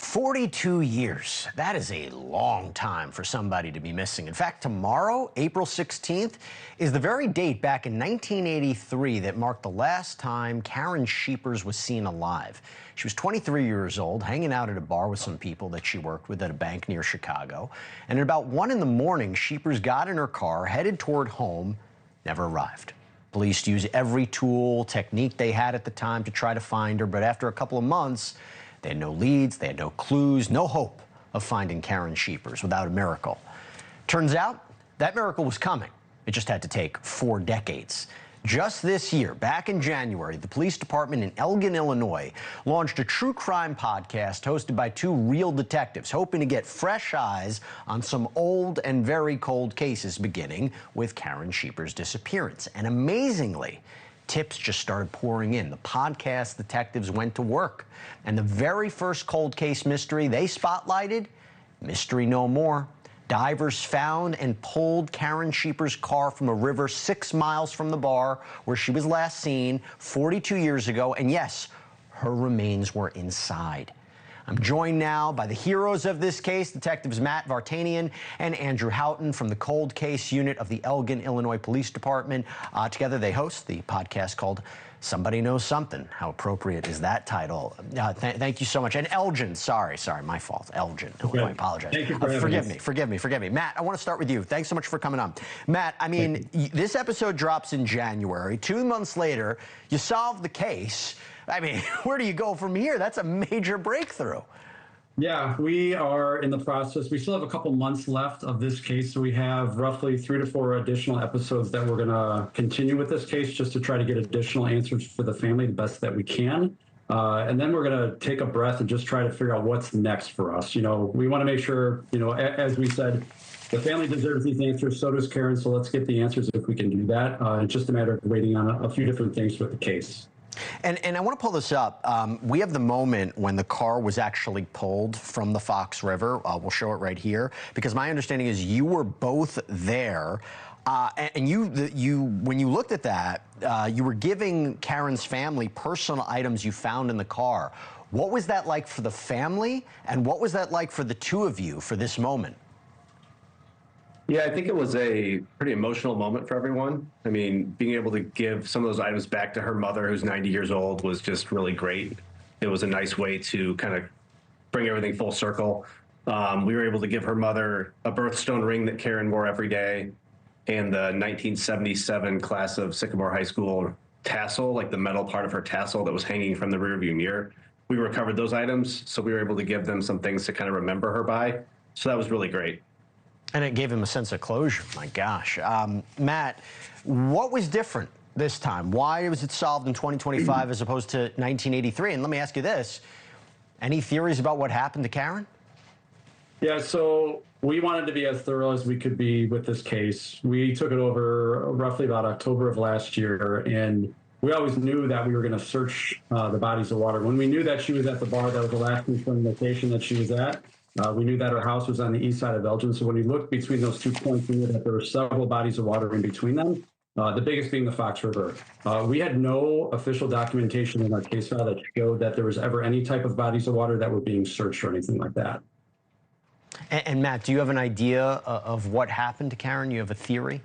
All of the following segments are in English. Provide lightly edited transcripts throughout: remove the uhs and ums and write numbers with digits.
42 years. That is a long time for somebody to be missing. In fact, tomorrow, April 16th, is the very date back in 1983 that marked the last time Karen Schepers was seen alive. She was 23 years old, hanging out at a bar with some people that she worked with at a bank near Chicago. And at about 1 in the morning, Schepers got in her car, headed toward home, never arrived. Police used every tool, technique they had at the time to try to find her, but after a couple of months, they had no leads, they had no clues, no hope of finding Karen Schepers without a miracle. Turns out that miracle was coming. It just had to take 4 decades. Just this year, back in January, the police department in Elgin, Illinois, launched a true crime podcast hosted by 2 real detectives, hoping to get fresh eyes on some old and very cold cases, beginning with Karen Schepers' disappearance. And amazingly, tips just started pouring in. The podcast detectives went to work. And the very first cold case mystery they spotlighted, mystery no more. Divers found and pulled Karen Schepers' car from a river 6 miles from the bar where she was last seen 42 years ago. And yes, her remains were inside. I'm joined now by the heroes of this case, Detectives Matt Vartanian and Andrew Houghton from the Cold Case Unit of the Elgin, Illinois Police Department. Together they host the podcast called Somebody Knows Something. How appropriate is that title? Thank you so much. And Elgin, sorry, my fault. Elgin, Illinois, I apologize. Thank you for forgive me. Matt, I want to start with you. Thanks so much for coming on. Matt, I mean, this episode drops in January. 2 months later, you solve the case. I mean, where do you go from here? That's a major breakthrough. Yeah, we are in the process. We still have a couple months left of this case, so we have roughly 3 to 4 additional episodes that we're going to continue with this case just to try to get additional answers for the family the best that we can. And then we're going to take a breath and just try to figure out what's next for us. You know, we want to make sure, you know, as we said, the family deserves these answers, so does Karen, so let's get the answers if we can do that. It's just a matter of waiting on a few different things with the case. And I want to pull this up. We have the moment when the car was actually pulled from the Fox River. We'll show it right here, because my understanding is you were both there. And when you looked at that, you were giving Karen's family personal items you found in the car. What was that like for the family? And what was that like for the 2 of you for this moment? Yeah, I think it was a pretty emotional moment for everyone. I mean, being able to give some of those items back to her mother, who's 90 years old, was just really great. It was a nice way to kind of bring everything full circle. We were able to give her mother a birthstone ring that Karen wore every day, and the 1977 class of Sycamore High School tassel, like the metal part of her tassel that was hanging from the rearview mirror. We recovered those items, so we were able to give them some things to kind of remember her by. So that was really great. And it gave him a sense of closure. My gosh. Matt, what was different this time? Why was it solved in 2025 as opposed to 1983? And let me ask you this. Any theories about what happened to Karen? Yeah, so we wanted to be as thorough as we could be with this case. We took it over roughly about October of last year, and we always knew that we were going to search the bodies of water. When we knew that she was at the bar, that was the last confirmed location that she was at. We knew that her house was on the east side of Elgin. So when you looked between those 2 points, we knew that there were several bodies of water in between them, the biggest being the Fox River. We had no official documentation in our case file that showed that there was ever any type of bodies of water that were being searched or anything like that. And Matt, do you have an idea of what happened to Karen? You have a theory?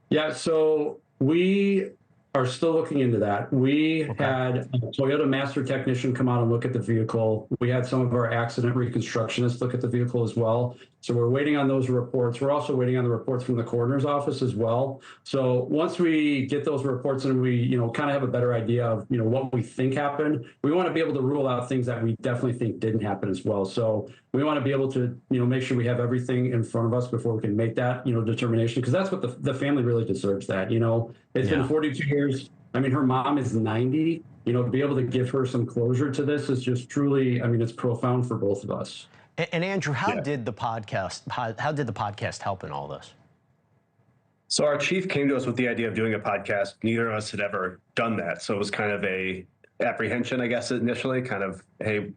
Yeah, so we are still looking into that. We had a Toyota master technician come out and look at the vehicle. We had some of our accident reconstructionists look at the vehicle as well. So we're waiting on those reports. We're also waiting on the reports from the coroner's office as well. So once we get those reports and we, you know, kind of have a better idea of, you know, what we think happened, we want to be able to rule out things that we definitely think didn't happen as well. So we want to be able to, you know, make sure we have everything in front of us before we can make that, you know, determination, because that's what the family really deserves. That, you know, it's been 42 years. I mean, her mom is 90. You know, to be able to give her some closure to this is just truly, I mean, it's profound for both of us. And Andrew, how did the podcast help in all this? So our chief came to us with the idea of doing a podcast. Neither of us had ever done that. So it was kind of a apprehension, I guess, initially, kind of, hey,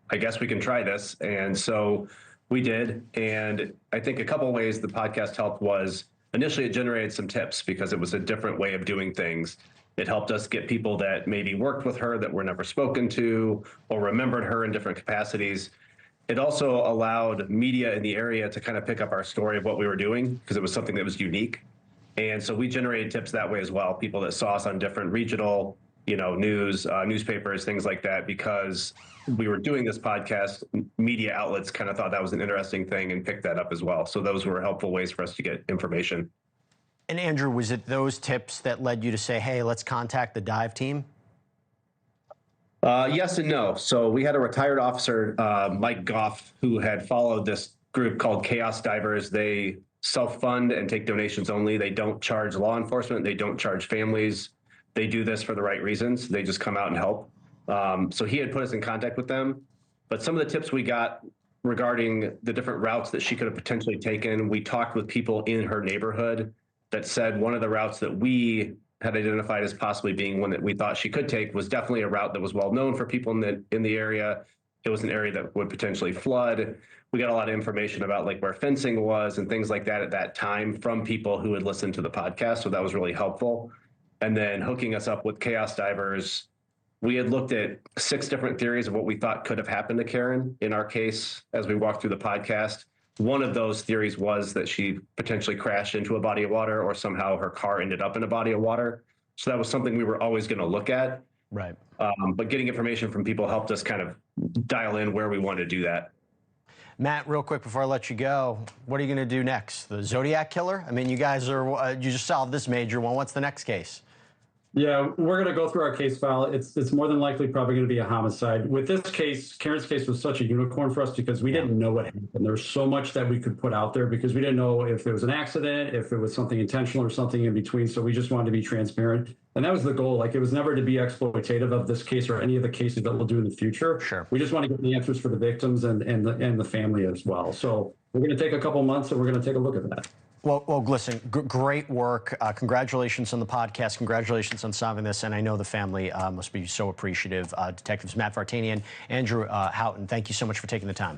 I guess we can try this. And so we did. And I think a couple of ways the podcast helped was initially it generated some tips because it was a different way of doing things. It helped us get people that maybe worked with her that were never spoken to or remembered her in different capacities. It also allowed media in the area to kind of pick up our story of what we were doing because it was something that was unique. And so we generated tips that way as well. People that saw us on different regional, news, newspapers, things like that, because we were doing this podcast, media outlets kind of thought that was an interesting thing and picked that up as well. So those were helpful ways for us to get information. And Andrew, was it those tips that led you to say, hey, let's contact the dive team? Yes and no. So we had a retired officer, Mike Goff, who had followed this group called Chaos Divers. They self-fund and take donations only. They don't charge law enforcement. They don't charge families. They do this for the right reasons. They just come out and help. So he had put us in contact with them. But some of the tips we got regarding the different routes that she could have potentially taken, we talked with people in her neighborhood that said one of the routes that we had identified as possibly being one that we thought she could take was definitely a route that was well known for people in the area. It was an area that would potentially flood. We got a lot of information about like where fencing was and things like that at that time from people who had listened to the podcast. So that was really helpful. And then hooking us up with Chaos Divers, we had looked at 6 different theories of what we thought could have happened to Karen in our case as we walked through the podcast. One of those theories was that she potentially crashed into a body of water or somehow her car ended up in a body of water. So that was something we were always going to look at. Right. But getting information from people helped us kind of dial in where we want to do that. Matt, real quick before I let you go, what are you going to do next? The Zodiac Killer? I mean, you guys you just solved this major one. What's the next case? Yeah, we're going to go through our case file. It's more than likely probably going to be a homicide. With this case, Karen's case was such a unicorn for us because we didn't know what happened. There's so much that we could put out there because we didn't know if it was an accident, if it was something intentional or something in between. So we just wanted to be transparent. And that was the goal. Like, it was never to be exploitative of this case or any of the cases that we'll do in the future. Sure. We just want to get the answers for the victims and the family as well. So we're going to take a couple months and we're going to take a look at that. Well, listen, great work. Congratulations on the podcast. Congratulations on solving this. And I know the family must be so appreciative. Detectives Matt Vartanian, Andrew Houghton, thank you so much for taking the time.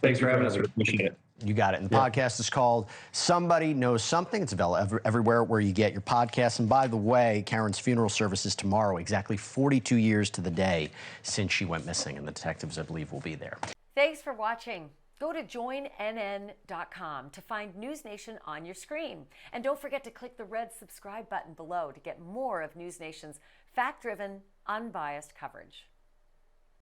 Thanks for having us. We appreciate it. You got it. And the podcast is called Somebody Knows Something. It's available everywhere where you get your podcasts. And by the way, Karen's funeral service is tomorrow, exactly 42 years to the day since she went missing. And the detectives, I believe, will be there. Thanks for watching. Go to joinnn.com to find NewsNation on your screen. And don't forget to click the red subscribe button below to get more of NewsNation's fact-driven, unbiased coverage.